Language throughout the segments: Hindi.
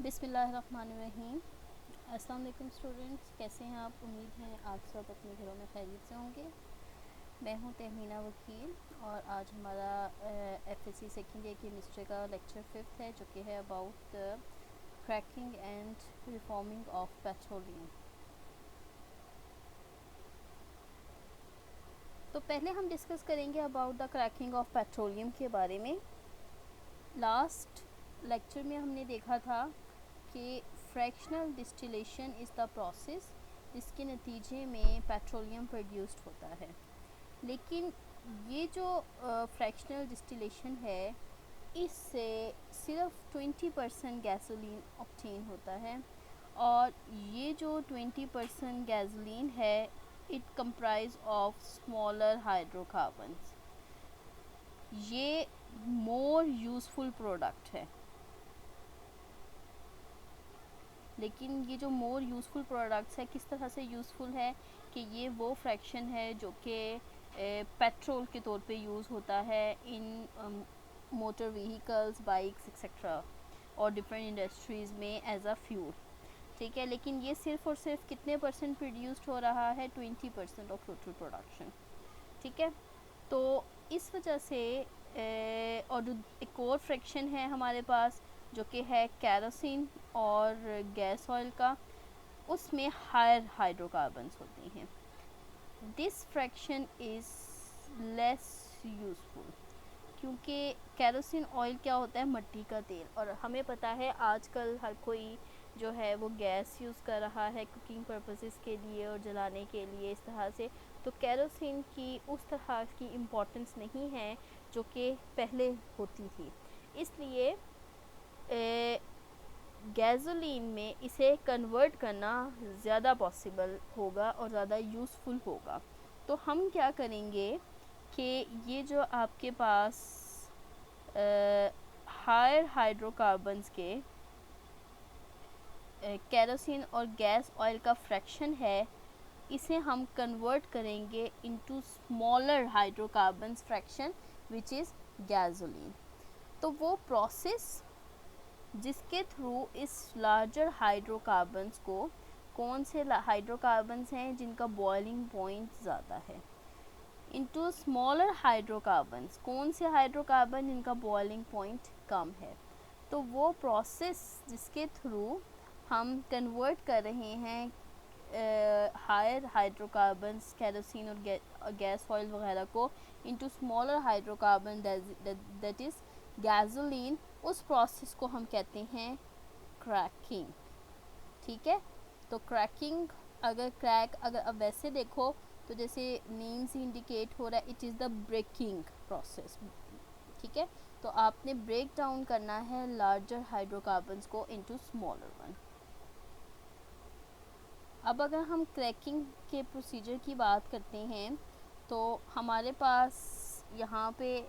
बिस्मिल्लाहिर्रहमानिर्रहीम। अस्सलाम वालेकुम स्टूडेंट्स, कैसे हैं आप? उम्मीद है आप सब अपने घरों में खैरियत से होंगे। मैं हूं तहमीना वकील और आज हमारा एफएससी सेकेंड ईयर केमिस्ट्री का लेक्चर 5th है, जो कि है about cracking and reforming of petroleum. तो पहले हम डिस्कस करेंगे about the cracking of petroleum के बारे में। लास्ट लेक्चर में हमने देखा था कि fractional distillation is the process जिसके नतीजे में पेट्रोलियम प्रोड्यूस्ड होता है। लेकिन ये जो फ्रैक्शनल डिस्टिलेशन है, इससे सिर्फ 20% गैसोलीन ऑब्टेन होता है, और ये जो 20% गैसोलीन है it comprise of smaller hydrocarbons. ये मोर यूज़फुल प्रोडक्ट है। लेकिन ये जो मोर यूज़फुल प्रोडक्ट्स है किस तरह से यूज़फुल है कि ये वो फ्रैक्शन है जो कि पेट्रोल के तौर पे यूज़ होता है इन मोटर व्हीकल्स, बाइक्स एक्सेट्रा और डिफरेंट इंडस्ट्रीज़ में एज अ फ्यूल। ठीक है, लेकिन ये सिर्फ और सिर्फ कितने परसेंट प्रोड्यूस्ड हो रहा है? 20% ऑफ टोटल प्रोडक्शन। ठीक है, तो इस वजह से और एक और फ्रैक्शन है हमारे पास जो कि है केरोसिन और गैस ऑयल का, उसमें हायर हाइड्रोकार्बन्स होते हैं। This fraction is less useful क्योंकि केरोसिन ऑयल क्या होता है? मिट्टी का तेल, और हमें पता है आजकल हर कोई जो है वो गैस यूज़ कर रहा है कुकिंग पर्पसेस के लिए और जलाने के लिए इस तरह से। तो केरोसिन की उस तरह की इम्पोर्टेंस नहीं है जो कि पहले होती थी, इसलिए गैसोलीन में इसे कन्वर्ट करना ज़्यादा पॉसिबल होगा और ज़्यादा यूज़फुल होगा। तो हम क्या करेंगे कि ये जो आपके पास हायर हाइड्रोकार्बन्स के केरोसिन और गैस ऑयल का फ्रैक्शन है, इसे हम कन्वर्ट करेंगे into smaller hydrocarbons fraction which is gasoline. तो वो प्रोसेस जिसके थ्रू इस लार्जर हाइड्रोकार्बन्स को, कौन से हाइड्रोकार्बन्स हैं जिनका बॉइलिंग पॉइंट ज़्यादा है, इनटू स्मॉलर हाइड्रोकार्बन्स, कौन से हाइड्रोकार्बन जिनका बॉइलिंग पॉइंट कम है। तो वो प्रोसेस जिसके थ्रू हम कन्वर्ट कर रहे हैं हायर हाइड्रोकार्बन्स केरोसिन और गैस ऑयल वगैरह को into smaller hydrocarbon that is gasoline, उस प्रोसेस को हम कहते हैं क्रैकिंग। ठीक है, तो क्रैकिंग, अगर अब वैसे देखो तो जैसे नेम से इंडिकेट हो रहा है, it is the breaking process. ठीक है, तो आपने ब्रेक डाउन करना है लार्जर हाइड्रोकार्बन्स को इनटू स्मॉलर वन। अब अगर हम क्रैकिंग के प्रोसीजर की बात करते हैं तो हमारे पास यहाँ पे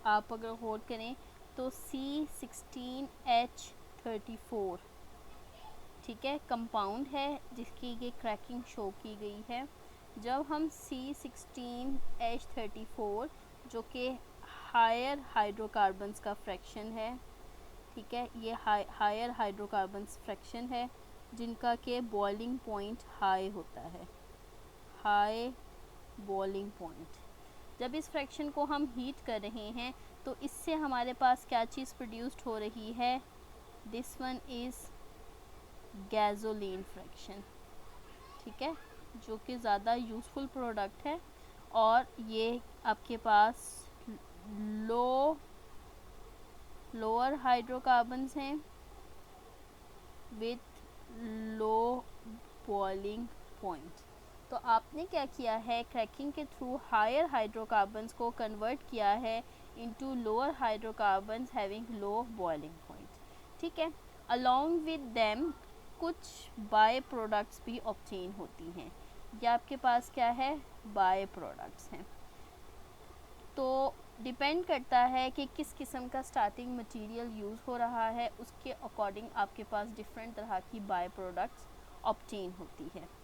आप अगर होल्ड करें तो C16H34, ठीक है, कंपाउंड है जिसकी ये क्रैकिंग शो की गई है। जब हम C16H34 जो कि हायर हाइड्रोकार्बन्स का फ्रैक्शन है, ठीक है, ये हायर हाइड्रोकार्बन्स फ्रैक्शन है जिनका के बॉइलिंग पॉइंट हाई होता है, हाई बॉइलिंग पॉइंट। जब इस फ्रैक्शन को हम हीट कर रहे हैं तो इससे हमारे पास क्या चीज़ प्रोड्यूस्ड हो रही है? This one is gasoline fraction. ठीक है, जो कि ज़्यादा यूज़फुल प्रोडक्ट है, और ये आपके पास लोअर हाइड्रोकार्बन्स हैं विथ लो बॉइलिंग पॉइंट। तो आपने क्या किया है? क्रैकिंग के थ्रू हायर हाइड्रोकार्बन्स को कन्वर्ट किया है into lower hydrocarbons having low boiling point. ठीक है, अलोंग विद देम कुछ बाय प्रोडक्ट्स भी ऑब्टेन होती हैं। ये आपके पास क्या है? बाय प्रोडक्ट्स हैं। तो डिपेंड करता है कि किस किस्म का स्टार्टिंग मटेरियल यूज़ हो रहा है, उसके अकॉर्डिंग आपके पास डिफरेंट तरह की बाय प्रोडक्ट्स ऑब्टेन होती है।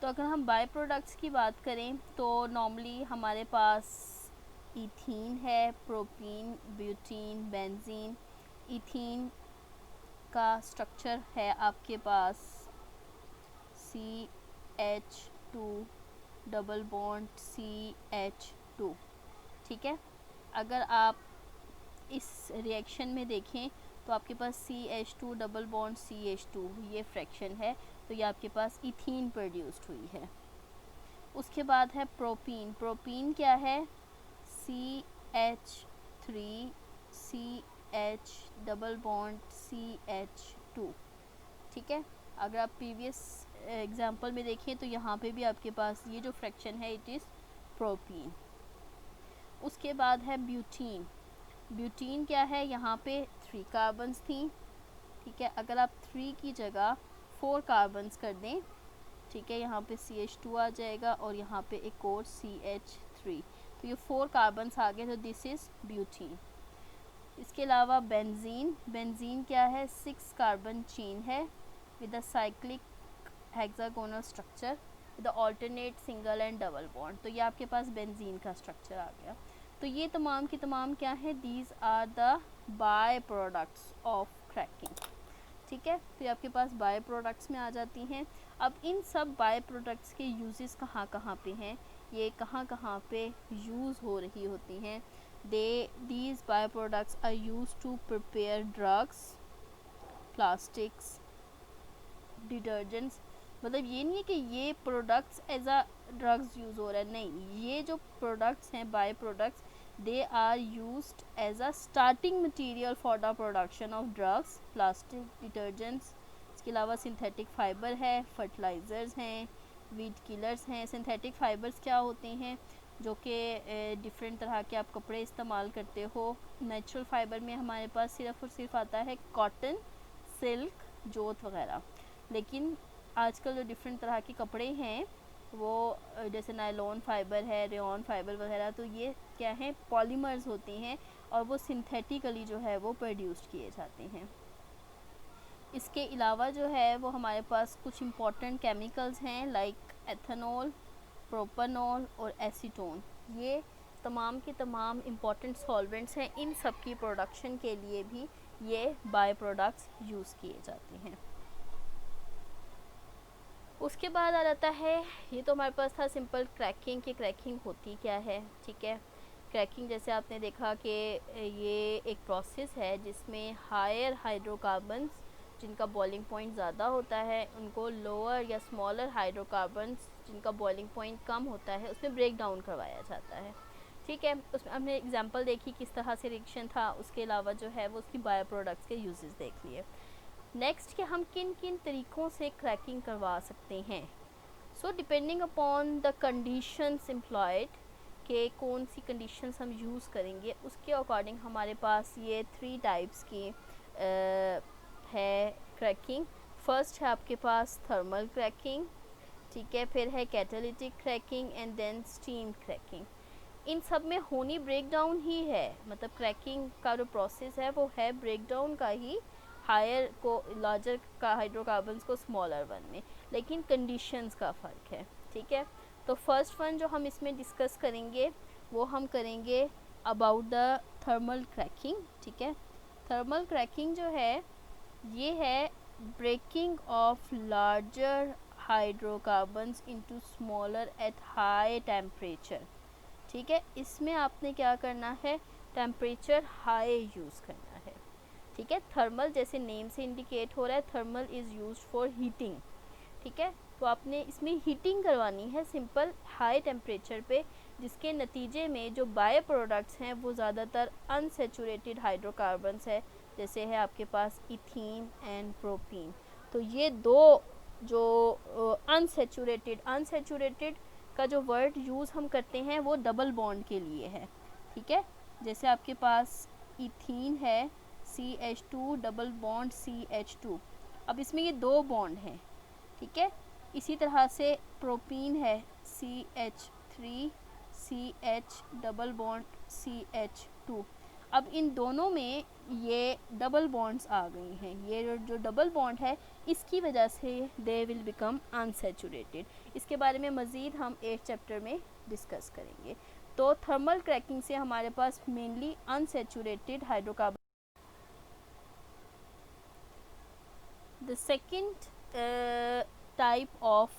तो अगर हम बाय प्रोडक्ट्स की बात करें तो नॉर्मली हमारे पास इथीन है, प्रोपीन, ब्यूटीन, बेंजीन, इथीन का स्ट्रक्चर है आपके पास CH2 डबल बॉन्ड CH2, ठीक है। अगर आप इस रिएक्शन में देखें तो आपके पास CH2 डबल बॉन्ड CH2 ये फ्रैक्शन है, तो ये आपके पास इथीन प्रोड्यूस्ड हुई है। उसके बाद है प्रोपीन। प्रोपीन क्या है? CH3 CH double bond CH2, ठीक है। अगर आप प्रीवियस एग्जाम्पल में देखें तो यहाँ पे भी आपके पास ये जो फ्रैक्शन है इट इज़ प्रोपीन। उसके बाद है ब्यूटीन। ब्यूटीन क्या है? यहाँ पे 3 कार्बन्स थी, ठीक है। अगर आप 3 की जगह 4 कार्बन्स कर दें, ठीक है, यहाँ पे CH2 आ जाएगा और यहाँ पे एक और CH3, तो ये 4 कार्बन्स आ गए, तो दिस इज़ ब्यूटीन। इसके अलावा बेंजीन। बेंजीन क्या है? 6 कार्बन चेन है with a cyclic hexagonal structure with alternate single and double bond, तो ये आपके पास बेंजीन का स्ट्रक्चर आ गया। तो ये तमाम की तमाम क्या है? These are the by products of cracking, ठीक है। फिर आपके पास बाय प्रोडक्ट्स में आ जाती हैं। अब इन सब बाय प्रोडक्ट्स के यूजेस कहाँ कहाँ पे हैं, ये कहाँ कहाँ पे यूज़ हो रही होती हैं? these byproducts are used to prepare drugs, plastics, detergents। मतलब ये नहीं है कि ये products as a drugs use हो रहा है, नहीं, ये जो प्रोडक्ट्स हैं by products they are used as a starting material for the production of drugs, plastic, detergents. इसके अलावा सिंथेटिक फाइबर है, फर्टिलाइज़र्स हैं, वीड किलर्स हैं। सिंथेटिक फाइबर्स क्या होते हैं? जो कि डिफरेंट तरह के आप कपड़े इस्तेमाल करते हो। नेचुरल फाइबर में हमारे पास सिर्फ़ और सिर्फ आता है कॉटन, सिल्क, जोत वगैरह, लेकिन आजकल जो डिफरेंट तरह के कपड़े हैं वो जैसे नायलॉन फाइबर है, रेयॉन फाइबर वगैरह, तो ये क्या है? पॉलीमर्स होते हैं और वो सिंथेटिकली जो है वो प्रोड्यूस्ड किए जाते हैं। इसके अलावा जो है वो हमारे पास कुछ इम्पॉर्टेंट केमिकल्स हैं लाइक एथेनॉल, प्रोपेनॉल और एसीटोन। ये तमाम के तमाम इम्पॉर्टेंट सॉल्वेंट्स हैं। इन सब की प्रोडक्शन के लिए भी ये बाय प्रोडक्ट्स यूज़ किए जाते हैं। उसके बाद आ जाता है, ये तो हमारे पास था सिंपल क्रैकिंग की क्रैकिंग होती क्या है, ठीक है। क्रैकिंग जैसे आपने देखा कि ये एक प्रोसेस है जिसमें हायर हाइड्रोकार्बन्स जिनका बॉइलिंग पॉइंट ज़्यादा होता है उनको लोअर या स्मॉलर हाइड्रोकार्बन्स जिनका बॉइलिंग पॉइंट कम होता है उसमें ब्रेक डाउन करवाया जाता है, ठीक है। उसमें हमने एग्जांपल देखी किस तरह से रिएक्शन था। उसके अलावा जो है वो उसकी बायो प्रोडक्ट्स के यूजेस देख लिए। नेक्स्ट कि हम किन किन तरीक़ों से क्रैकिंग करवा सकते हैं। So depending upon the conditions employed, के कौन सी कंडीशंस हम यूज़ करेंगे उसके अकॉर्डिंग हमारे पास ये 3 टाइप्स की है क्रैकिंग। फर्स्ट है आपके पास थर्मल क्रैकिंग, ठीक है, फिर है catalytic cracking and then steam cracking. इन सब में होनी ब्रेक डाउन ही है, मतलब क्रैकिंग का जो प्रोसेस है वो है ब्रेक डाउन का ही, हायर को लार्जर का हाइड्रोकार्बन्स को स्मॉलर वन में, लेकिन कंडीशंस का फ़र्क है, ठीक है। तो फर्स्ट वन जो हम इसमें डिस्कस करेंगे वो हम करेंगे अबाउट द थर्मल क्रैकिंग, ठीक है। थर्मल क्रैकिंग जो है ये है breaking of larger hydrocarbons into smaller at high temperature, ठीक है। इसमें आपने क्या करना है? टेम्परेचर हाई यूज़ करना है, ठीक है। थर्मल जैसे नेम से इंडिकेट हो रहा है, thermal is used for heating, ठीक है। तो आपने इसमें हीटिंग करवानी है सिंपल हाई टेम्परेचर पे, जिसके नतीजे में जो बाय प्रोडक्ट्स हैं वो ज़्यादातर अनसेचुरेटेड हाइड्रोकार्बन्स है, जैसे है आपके पास इथीन एंड प्रोपीन। तो ये दो जो अनसेचुरेटेड का जो वर्ड यूज़ हम करते हैं वो डबल बॉन्ड के लिए है, ठीक है। जैसे आपके पास इथीन है CH2 डबल बॉन्ड CH2, अब इसमें ये 2 बॉन्ड हैं, ठीक है। इसी तरह से प्रोपीन है CH3 CH double bond CH2, अब इन दोनों में ये डबल बॉन्ड्स आ गई हैं। ये जो डबल बॉन्ड है इसकी वजह से दे विल बिकम अनसेचुरेटेड। इसके बारे में मज़ीद हम 8th चैप्टर में डिस्कस करेंगे। तो थर्मल क्रैकिंग से हमारे पास mainly unsaturated hydrocarbon the second type of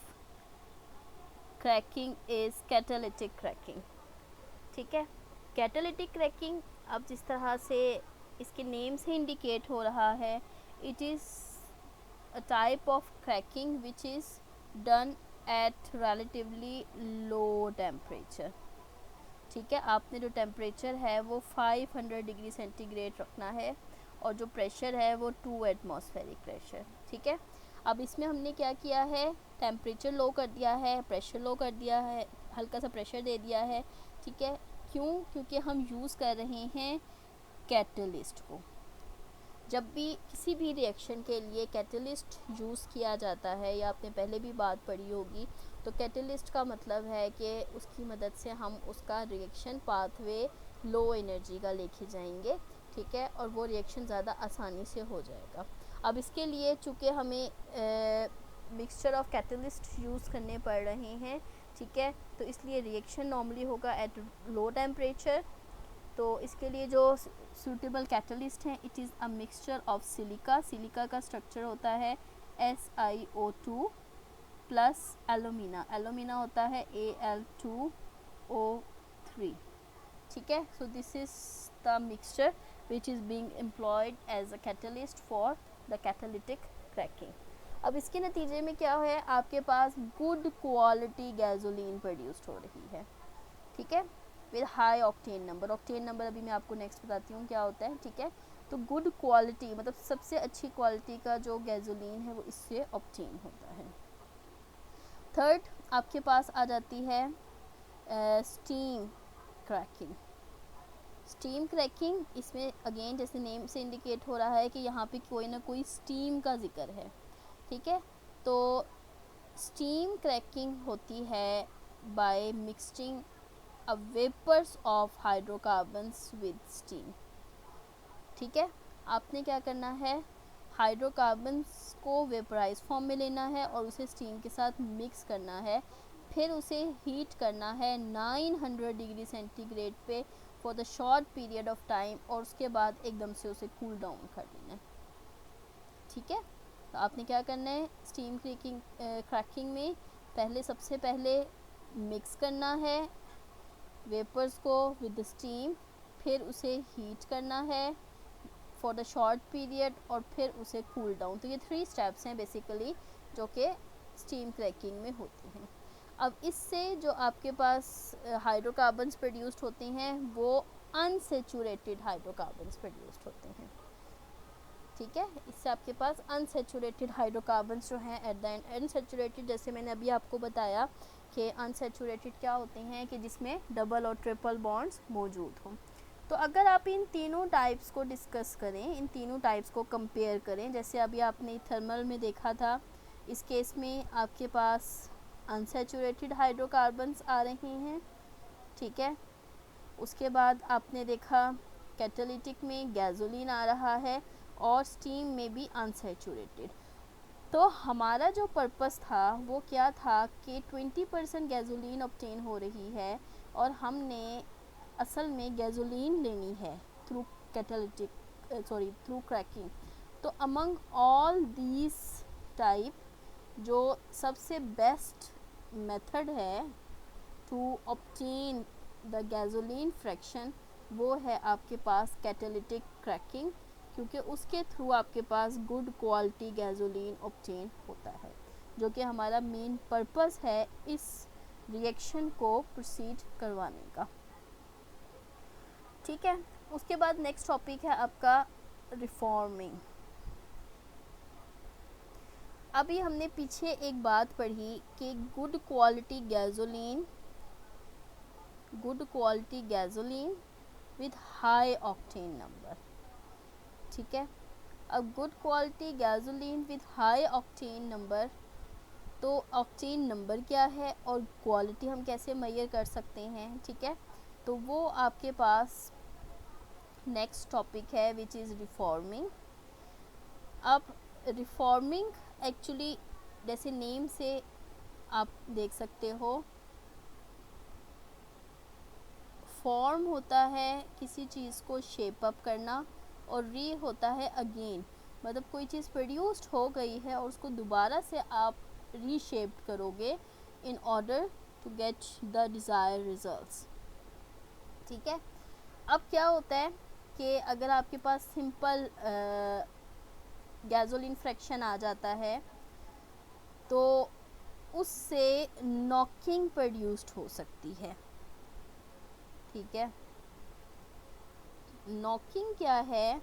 cracking is catalytic cracking. ठीक है, कैटालिटिक क्रैकिंग अब जिस तरह से इसके नेम से इंडिकेट हो रहा है, it is a type of cracking which is done at relatively low temperature। ठीक है, आपने जो टेम्परेचर है वो 500 डिग्री सेंटीग्रेड रखना है और जो प्रेशर है वो 2 एटमॉस्फेरिक प्रेशर। ठीक है, अब इसमें हमने क्या किया है, टेम्परेचर लो कर दिया है, प्रेशर लो कर दिया है, हल्का सा प्रेशर दे दिया है। ठीक है, क्यों? क्योंकि हम यूज़ कर रहे हैं कैटलिस्ट को। जब भी किसी भी रिएक्शन के लिए कैटलिस्ट यूज़ किया जाता है, या आपने पहले भी बात पढ़ी होगी, तो कैटलिस्ट का मतलब है कि उसकी मदद से हम उसका रिएक्शन पाथवे लो एनर्जी का लेके जाएंगे। ठीक है, और वो रिएक्शन ज़्यादा आसानी से हो जाएगा। अब इसके लिए चूँकि हमें मिक्सचर ऑफ कैटलिस्ट यूज़ करने पड़ रहे हैं, ठीक है, तो इसलिए रिएक्शन नॉर्मली होगा एट लो टेम्परेचर। तो इसके लिए जो सूटेबल कैटलिस्ट हैं, it is a mixture of silica. Silica का स्ट्रक्चर होता है SiO2 प्लस एलुमिना। एलुमिना होता है Al2O3। ठीक है, so this is the mixture which is being employed as a catalyst for the catalytic cracking. अब इसके नतीजे में क्या है, आपके पास गुड क्वालिटी गैसोलीन प्रोड्यूस्ड हो रही है। ठीक है, with high octane number. Octane number अभी मैं आपको नेक्स्ट बताती हूँ क्या होता है। ठीक है, तो गुड क्वालिटी मतलब सबसे अच्छी क्वालिटी का जो गैसोलीन है वो इससे ऑब्टेन होता है। थर्ड आपके पास आ जाती है स्टीम क्रैकिंग। स्टीम क्रैकिंग, इसमें अगेन जैसे नेम से इंडिकेट हो रहा है कि यहाँ पे कोई ना कोई स्टीम का जिक्र है। ठीक है, तो स्टीम क्रैकिंग होती है by mixing vapours of hydrocarbons with steam. ठीक है, आपने क्या करना है, हाइड्रोकार्बन्स को वेपराइज फॉर्म में लेना है और उसे स्टीम के साथ मिक्स करना है, फिर उसे हीट करना है 900 डिग्री सेंटीग्रेड पे for the short period of time, और उसके बाद एकदम से उसे कूल डाउन कर लेना है। ठीक है, तो आपने क्या करना है, स्टीम क्रैकिंग में सबसे पहले मिक्स करना है वेपर्स को विद स्टीम, फिर उसे हीट करना है फॉर द शॉर्ट पीरियड और फिर उसे कूल डाउन। तो ये 3 स्टेप्स हैं बेसिकली जो कि स्टीम क्रैकिंग में होते हैं। अब इससे जो आपके पास हाइड्रोकार्बन्स प्रोड्यूस्ड होते हैं वो अनसेचुरेटेड हाइड्रोकार्बन्स प्रोड्यूस्ड होते हैं। ठीक है, इससे आपके पास अनसेचुरेटेड हाइड्रोकार्बन्स जो हैं एट द एंड, अनसेचुरेटेड जैसे मैंने अभी आपको बताया कि अनसेचुरेटेड क्या होते हैं कि जिसमें डबल और ट्रिपल बॉन्ड्स मौजूद हों। तो अगर आप इन तीनों टाइप्स को डिस्कस करें, इन तीनों टाइप्स को कंपेयर करें, जैसे अभी आपने थर्मल में देखा था, इस केस में आपके पास अनसेचुरेटेड हाइड्रोकार्बन्स आ रहे हैं। ठीक है, उसके बाद आपने देखा कैटालिटिक में गैसोलीन आ रहा है और स्टीम में भी अनसेचुरेटेड। तो हमारा जो पर्पस था वो क्या था कि 20% गैसोलीन ऑब्टेन हो रही है और हमने असल में गैसोलीन लेनी है थ्रू थ्रू क्रैकिंग। तो अमंग ऑल दीज टाइप जो सबसे बेस्ट मेथड है to obtain the gasoline fraction वो है आपके पास कैटालिटिक क्रैकिंग, क्योंकि उसके थ्रू आपके पास गुड क्वालिटी गैसोलीन ऑब्टेन होता है, जो कि हमारा मेन पर्पस है इस रिएक्शन को प्रोसीड करवाने का। ठीक है, उसके बाद नेक्स्ट टॉपिक है आपका रिफॉर्मिंग। अभी हमने पीछे एक बात पढ़ी कि good quality gasoline with high octane number. ठीक है, अब good quality gasoline with high octane number, तो ऑक्टेन नंबर क्या है और क्वालिटी हम कैसे मेजर कर सकते हैं। ठीक है, तो वो आपके पास नेक्स्ट टॉपिक है विच इज़ रिफॉर्मिंग। अब रिफॉर्मिंग एक्चुअली जैसे नेम से आप देख सकते हो, फॉर्म होता है किसी चीज़ को शेप अप करना और री होता है अगेन मतलब कोई चीज़ प्रोड्यूस्ड हो गई है और उसको दोबारा से आप रीशेप्ड करोगे in order to get the desire results. ठीक है, अब क्या होता है कि अगर आपके पास सिंपल गैसोलीन फ्रैक्शन आ जाता है तो उससे नॉकिंग प्रोड्यूस्ड हो सकती है। ठीक है, नॉकिंग क्या है?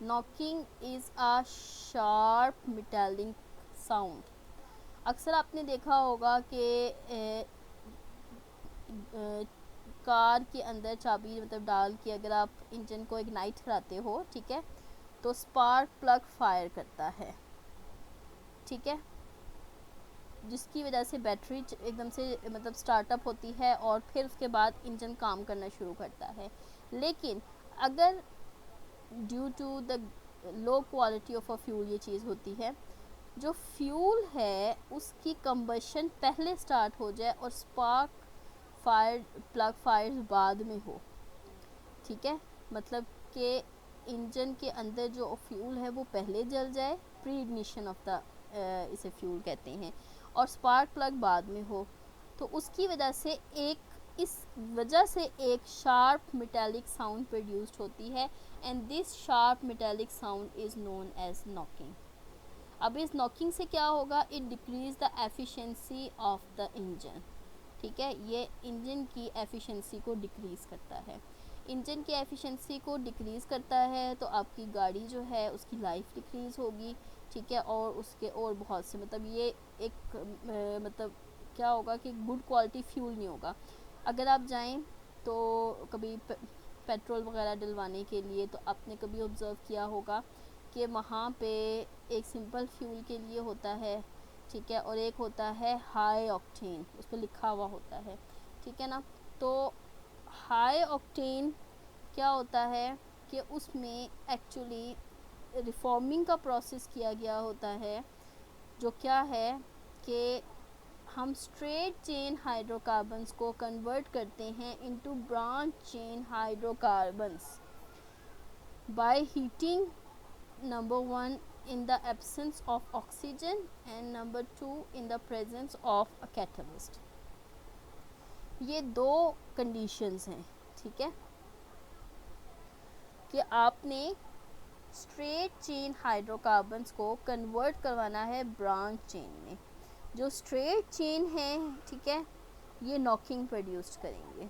Knocking is a sharp metallic sound. अक्सर आपने देखा होगा कि कार के अंदर चाबी मतलब डाल के अगर आप इंजन को इग्नाइट कराते हो, ठीक है, तो स्पार्क प्लग फायर करता है। ठीक है, जिसकी वजह से बैटरी एकदम से मतलब स्टार्टअप होती है और फिर उसके बाद इंजन काम करना शुरू करता है। लेकिन अगर due to the low quality of a fuel ये चीज़ होती है, जो फ्यूल है उसकी कंबशन पहले स्टार्ट हो जाए और स्पार्क फायर प्लग फायर बाद में हो। ठीक है, मतलब कि इंजन के अंदर जो फ्यूल है वो पहले जल जाए, प्री इग्निशन ऑफ द इसे फ्यूल कहते हैं, और स्पार्क प्लग बाद में हो। तो उसकी वजह से इस वजह से एक शार्प मेटालिक साउंड प्रोड्यूस्ड होती है and this sharp metallic sound is known as knocking. अब इस नॉकिंग से क्या होगा? It decrease the efficiency of the engine. ठीक है, ये इंजन की एफिशिएंसी को डिक्रीज़ करता है। इंजन की एफिशिएंसी को डिक्रीज़ करता है तो आपकी गाड़ी जो है उसकी लाइफ डिक्रीज़ होगी। ठीक है, और उसके और बहुत से मतलब ये एक मतलब क्या होगा कि गुड क्वालिटी फ्यूल नहीं होगा। अगर आप जाएं तो कभी पेट्रोल वगैरह डलवाने के लिए, तो आपने कभी ऑब्ज़र्व किया होगा कि वहाँ पे एक सिंपल फ्यूल के लिए होता है, ठीक है, और एक होता है हाई ऑक्टेन, उस पर लिखा हुआ होता है। ठीक है ना, तो हाई ऑक्टेन क्या होता है कि उसमें एक्चुअली रिफॉर्मिंग का प्रोसेस किया गया होता है, जो क्या है कि हम स्ट्रेट चेन हाइड्रोकार्बन्स को कन्वर्ट करते हैं into branch chain hydrocarbons by heating number 1 in the absence of oxygen and number 2 in the presence of a catalyst। ये दो कंडीशंस हैं। ठीक है, कि आपने स्ट्रेट चेन हाइड्रोकार्बन्स को कन्वर्ट करवाना है ब्रांच चेन में। जो स्ट्रेट चेन है, ठीक है, ये नॉकिंग प्रोड्यूस करेंगे।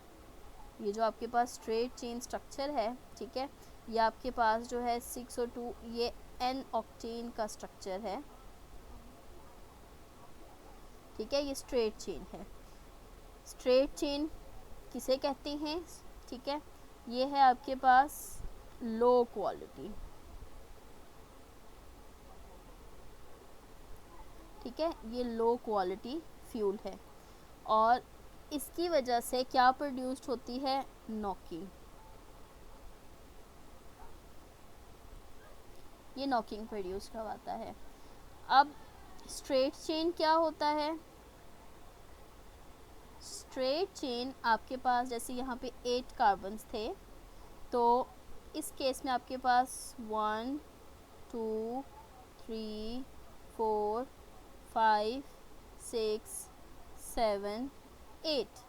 ये जो आपके पास स्ट्रेट चेन स्ट्रक्चर है, ठीक है, ये आपके पास जो है 602 ये एन ऑक्टेन का स्ट्रक्चर है। ठीक है, ये स्ट्रेट चेन है। स्ट्रेट चेन किसे कहते हैं? ठीक है, ये है आपके पास लो क्वालिटी। ठीक है, ये लो क्वालिटी फ्यूल है और इसकी वजह से क्या प्रोड्यूस्ड होती है? नॉकिंग। ये नॉकिंग प्रोड्यूस करवाता है। अब स्ट्रेट चेन क्या होता है? स्ट्रेट चेन आपके पास जैसे यहाँ पे 8 कार्बन्स थे, तो इस केस में आपके पास 1 2 3 4 5 6 7 8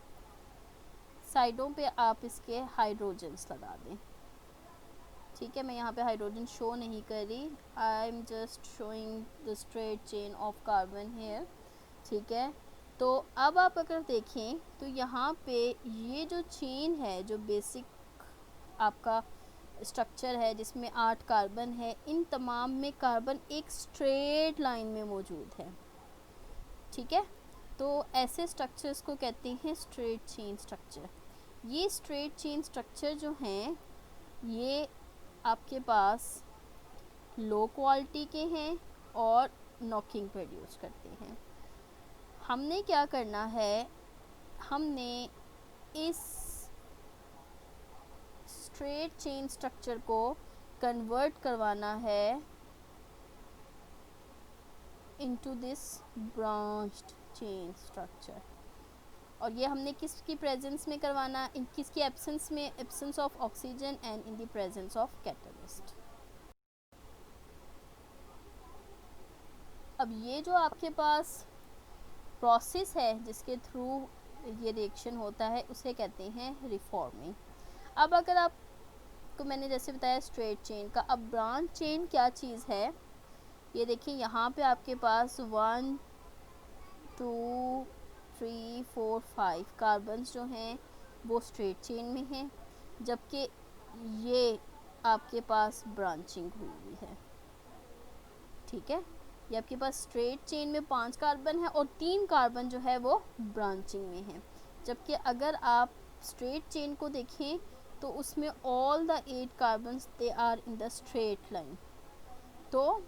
साइडों पे आप इसके हाइड्रोजन्स लगा दें। ठीक है, मैं यहाँ पे हाइड्रोजन शो नहीं कर रही, I am just showing the straight chain of carbon here. ठीक है, तो अब आप अगर देखें तो यहाँ पे ये जो चेन है, जो बेसिक आपका स्ट्रक्चर है जिसमें 8 कार्बन है, इन तमाम में कार्बन एक स्ट्रेट लाइन में मौजूद है। ठीक है, तो ऐसे स्ट्रक्चर्स को कहते हैं स्ट्रेट चेन स्ट्रक्चर। ये स्ट्रेट चेन स्ट्रक्चर जो हैं ये आपके पास लो क्वालिटी के हैं और नॉकिंग प्रोड्यूस करते हैं। हमने क्या करना है? हमने इस स्ट्रेट चेन स्ट्रक्चर को कन्वर्ट करवाना है into this branched chain structure. और ये हमने किसकी प्रेजेंस में करवाना? इन किसकी एब्सेंस में? Absence of oxygen and in the presence of catalyst. अब ये जो आपके पास प्रोसेस है जिसके थ्रू ये रिएक्शन होता है उसे कहते हैं रिफॉर्मिंग। अब अगर आपको मैंने जैसे बताया स्ट्रेट चेन का, अब ब्रांच चेन क्या चीज़ है, ये देखिए यहाँ पे आपके पास 1 2 3 4 5 कार्बन्स जो हैं वो स्ट्रेट चेन में हैं, जबकि ये आपके पास ब्रांचिंग हुई हुई है। ठीक है, ये आपके पास स्ट्रेट चेन में 5 कार्बन है और 3 कार्बन जो है वो ब्रांचिंग में है। जबकि अगर आप स्ट्रेट चेन को देखें तो उसमें all the 8 carbons they are in the straight line. तो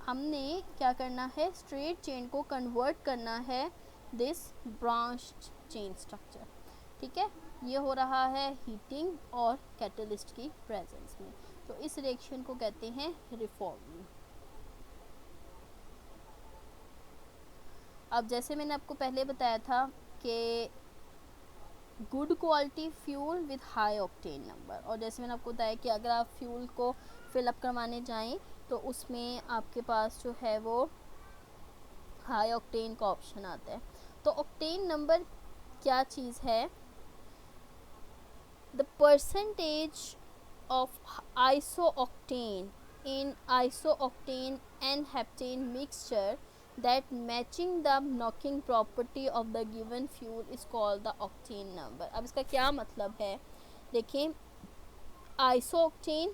हमने क्या करना है, स्ट्रेट चेन को कन्वर्ट करना है दिस ब्रांच चेन स्ट्रक्चर। ठीक है, ये हो रहा है हीटिंग और कैटलिस्ट की प्रेजेंस में। तो इस रिएक्शन को कहते हैं रिफॉर्मिंग। अब जैसे मैंने आपको पहले बताया था कि good quality fuel with high octane number, और जैसे मैंने आपको बताया कि अगर आप फ्यूल को फिलअप करवाने जाएं तो उसमें आपके पास जो है वो हाई ऑक्टेन का ऑप्शन आता है। तो ऑक्टेन नंबर क्या चीज़ है, the percentage of isooctane in isooctane and heptane mixture that matching the knocking property of the given fuel is called the octane number। अब इसका क्या मतलब है, देखिए आइसोऑक्टेन,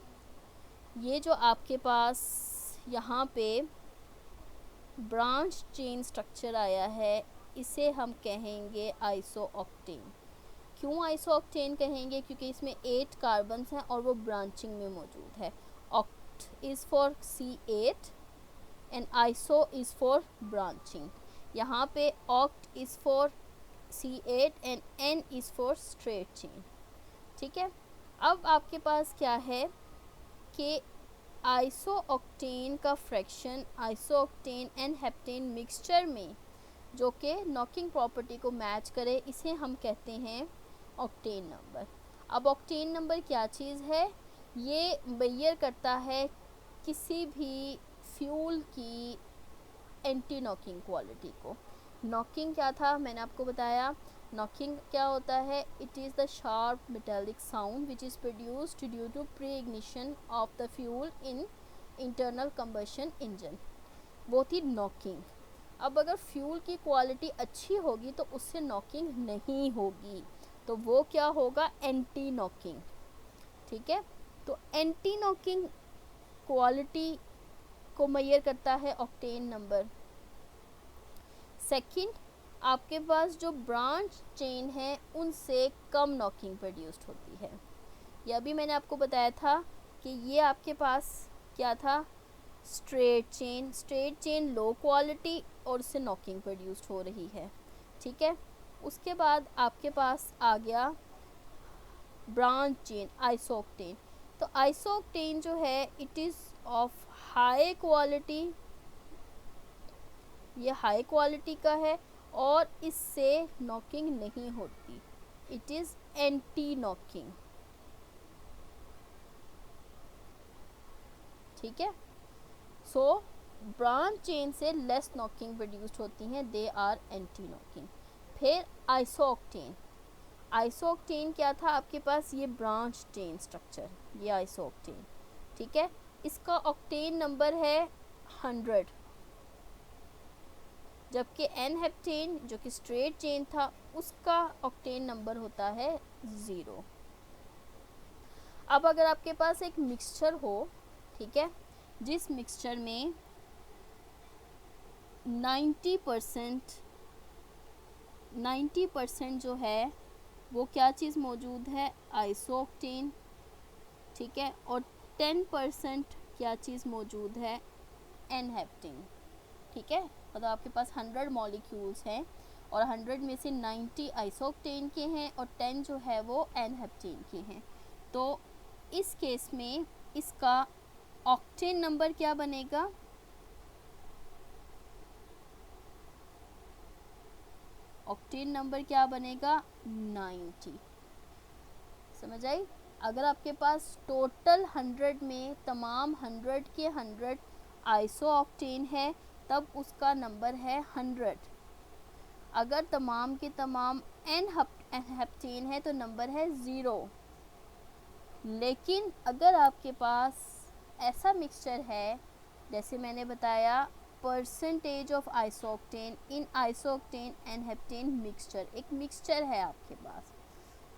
ये जो आपके पास यहाँ पे ब्रांच चेन स्ट्रक्चर आया है इसे हम कहेंगे आइसोऑक्टेन। क्यों आइसोऑक्टेन कहेंगे, क्योंकि इसमें 8 कार्बन्स हैं और वो ब्रांचिंग में मौजूद है। is for C8 and iso is for branching। यहाँ पे oct is for C8 and N is for straight chain। ठीक है, अब आपके पास क्या है कि आइसोऑक्टेन का fraction isooctane and heptane mixture में जो कि नॉकिंग प्रॉपर्टी को मैच करे इसे हम कहते हैं ऑक्टेन नंबर। अब ऑक्टेन नंबर क्या चीज़ है, ये मेजर करता है किसी भी फ्यूल की एंटी नॉकिंग क्वालिटी को। नॉकिंग क्या था मैंने आपको बताया, नॉकिंग क्या होता है, it is the sharp metallic sound which is produced due to pre ignition of the fuel in internal combustion engine, वो थी नॉकिंग। अब अगर फ्यूल की क्वालिटी अच्छी होगी तो उससे नॉकिंग नहीं होगी, तो वो क्या होगा, एंटी नॉकिंग। ठीक है, तो एंटी नॉकिंग क्वालिटी को मेजर करता है ऑक्टेन नंबर। सेकंड, आपके पास जो ब्रांच चेन है उनसे कम नॉकिंग प्रोड्यूस्ड होती है। यह भी मैंने आपको बताया था कि ये आपके पास क्या था, straight chain. Straight chain low quality और उससे नॉकिंग प्रोड्यूस्ड हो रही है। ठीक है, उसके बाद आपके पास आ गया ब्रांच चेन आइसोऑक्टेन। तो आइसोऑक्टेन जो है it is of high quality, ये हाई क्वालिटी का है और इससे नॉकिंग नहीं होती, इट इज़ एंटी नॉकिंग। ठीक है, सो ब्रांच चेन से लेस नॉकिंग प्रोड्यूस्ड होती हैं, दे आर एंटी नॉकिंग। फिर आइसोऑक्टेन, आइसोऑक्टेन क्या था आपके पास, ये ब्रांच चेन स्ट्रक्चर, ये आइसोऑक्टेन। ठीक है, इसका ऑक्टेन नंबर है 100, जबकि एन हेप्टेन जो कि स्ट्रेट चेन था उसका ऑक्टेन नंबर होता है 0। अब अगर आपके पास एक मिक्सचर हो, ठीक है, जिस मिक्सचर में 90% जो है वो क्या चीज़ मौजूद है, आइसोऑक्टेन। ठीक है, और 10% क्या चीज़ मौजूद है, एन हेप्टेन। ठीक है, मतलब आपके पास 100 मॉलिक्यूल्स हैं और 100 में से 90 आइसोऑक्टेन के हैं और 10 जो है वो एन हेप्टेन के हैं। तो इस केस में इसका ऑक्टेन नंबर क्या बनेगा, ऑक्टेन नंबर क्या बनेगा, 90। समझ आई। अगर आपके पास टोटल 100 में तमाम 100 के 100 आइसोऑक्टेन है तब उसका नंबर है 100। अगर तमाम के तमाम n हेप्टेन है तो नंबर है 0। लेकिन अगर आपके पास ऐसा मिक्सचर है, जैसे मैंने बताया percentage of isooctane in isooctane and heptane mixture, एक मिक्सचर है आपके पास,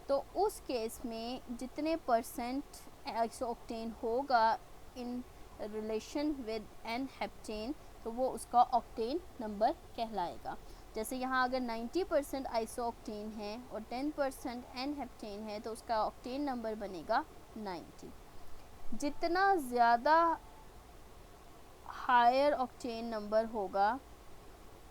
तो उस केस में जितने परसेंट आइसोक्टेन होगा in relation with n heptane, तो वो उसका ऑक्टेन नंबर कहलाएगा। जैसे यहाँ अगर 90% आइसोक्टेन है और 10% एन हेप्टेन है तो उसका ऑक्टेन नंबर बनेगा 90। जितना ज़्यादा हायर ऑक्टेन नंबर होगा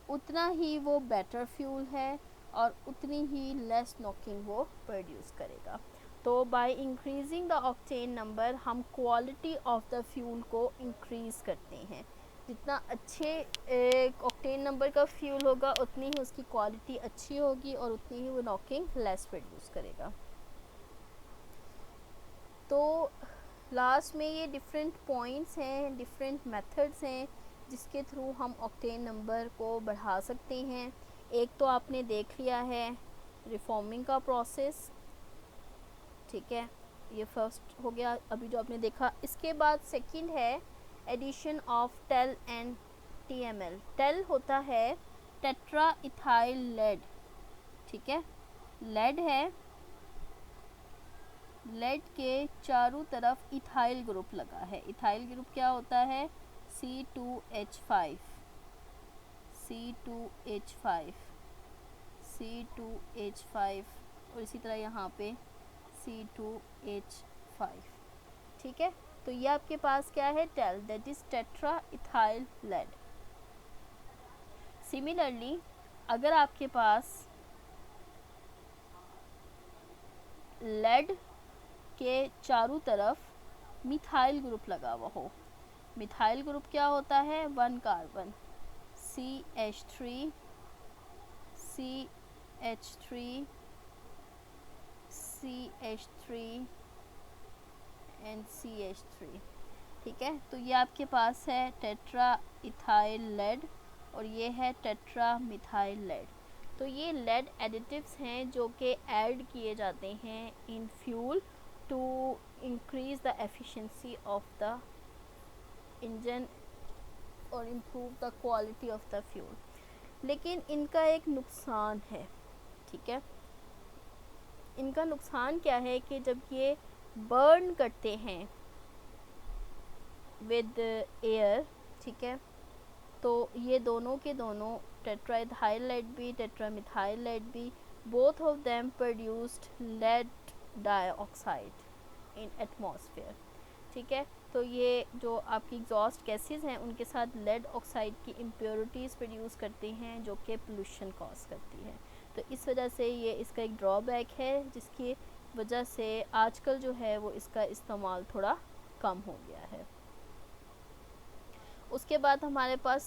उतना ही वो बेटर फ्यूल है और उतनी ही लेस नॉकिंग वो प्रोड्यूस करेगा। तो by increasing the octane number हम क्वालिटी ऑफ द फ्यूल को इंक्रीज़ करते हैं। जितना अच्छे ऑक्टेन नंबर का फ्यूल होगा उतनी ही उसकी क्वालिटी अच्छी होगी और उतनी ही वो नॉकिंग लेस प्रोड्यूस करेगा। तो लास्ट में ये डिफरेंट पॉइंट्स हैं, डिफरेंट मेथड्स हैं जिसके थ्रू हम ऑक्टेन नंबर को बढ़ा सकते हैं। एक तो आपने देख लिया है रिफॉर्मिंग का प्रोसेस, ठीक है, ये फर्स्ट हो गया अभी जो आपने देखा। इसके बाद सेकंड है addition of TEL and TML। TEL होता है टेट्रा इथाइल लेड, ठीक है, लेड है, लेड के चारों तरफ इथाइल ग्रुप लगा है। इथाइल ग्रुप क्या होता है? C2H5 C2H5 C2H5 और इसी तरह यहाँ पे C2H5, ठीक है। तो ये आपके पास क्या है? TEL, that is tetra ethyl lead. Similarly अगर आपके पास लेड के चारों तरफ मिथाइल ग्रुप लगा हुआ हो, मिथाइल ग्रुप क्या होता है? 1 carbon CH3 CH3 CH3 and CH3, ठीक है। तो ये आपके पास है टेट्रा इथाइल लेड और ये है टेट्रा मिथाइल लेड। तो ये लेड एडिटिव्स हैं जो कि ऐड किए जाते हैं in fuel to increase the efficiency of the engine और improve the quality of the fuel. लेकिन इनका एक नुकसान है, ठीक है। इनका नुकसान क्या है कि जब ये बर्न करते हैं विद एयर, ठीक है, तो ये दोनों के दोनों टेट्राइथाइल लेड भी टेट्रामिथाइल लेड भी both of them produced lead dioxide in atmosphere, ठीक है। तो ये जो आपकी एग्जॉस्ट गैसेस हैं उनके साथ लेड ऑक्साइड की इम्प्योरिटीज़ प्रोड्यूस करती हैं जो कि पोल्यूशन कॉज करती है। तो इस वजह से ये इसका एक ड्रॉबैक है जिसकी वजह से आजकल जो है वो इसका इस्तेमाल थोड़ा कम हो गया है। उसके बाद हमारे पास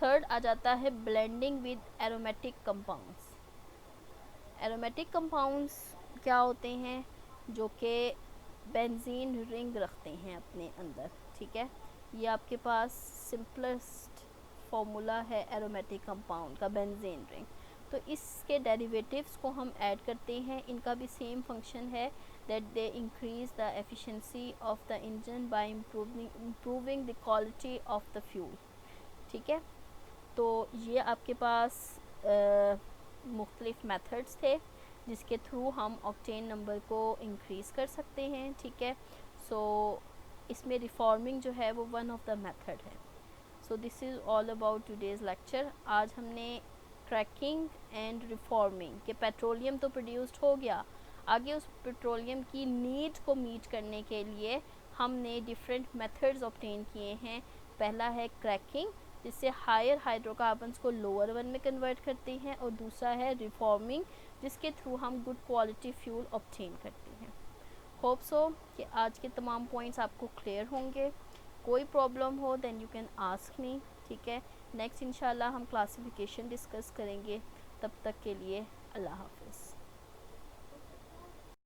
थर्ड आ जाता है blending with aromatic compounds. Aromatic compounds क्या होते हैं? जो कि बेंजीन रिंग रखते हैं अपने अंदर, ठीक है। ये आपके पास सिंपलेस्ट फार्मूला है एरोमेटिक कंपाउंड का, बेंजीन रिंग। तो इसके डेरिवेटिव्स को हम ऐड करते हैं, इनका भी सेम फंक्शन है that they increase the efficiency of the engine by improving the quality of the fuel, ठीक है। तो ये आपके पास मुख्तलिफ मेथड्स थे जिसके थ्रू हम ऑक्टेन नंबर को इंक्रीज़ कर सकते हैं, ठीक है। सो इसमें रिफॉर्मिंग जो है वो वन ऑफ द मेथड है। So this is all about today's lecture. आज हमने क्रैकिंग एंड रिफॉर्मिंग के पेट्रोलियम तो प्रोड्यूस्ड हो गया, आगे उस पेट्रोलियम की नीड को मीट करने के लिए हमने डिफरेंट मेथड्स ऑब्टेन किए हैं। पहला है क्रैकिंग जिससे हायर हाइड्रोकार्बन्स को लोअर वन में कन्वर्ट करते हैं, और दूसरा है रिफॉर्मिंग जिसके थ्रू हम गुड क्वालिटी फ्यूल ऑब्टेन करते हैं। होप सो कि आज के तमाम पॉइंट्स आपको क्लियर होंगे। कोई प्रॉब्लम हो then you can ask me, ठीक है। नेक्स्ट इंशाल्लाह हम क्लासिफिकेशन डिस्कस करेंगे। तब तक के लिए अल्लाह हाफ़िज़।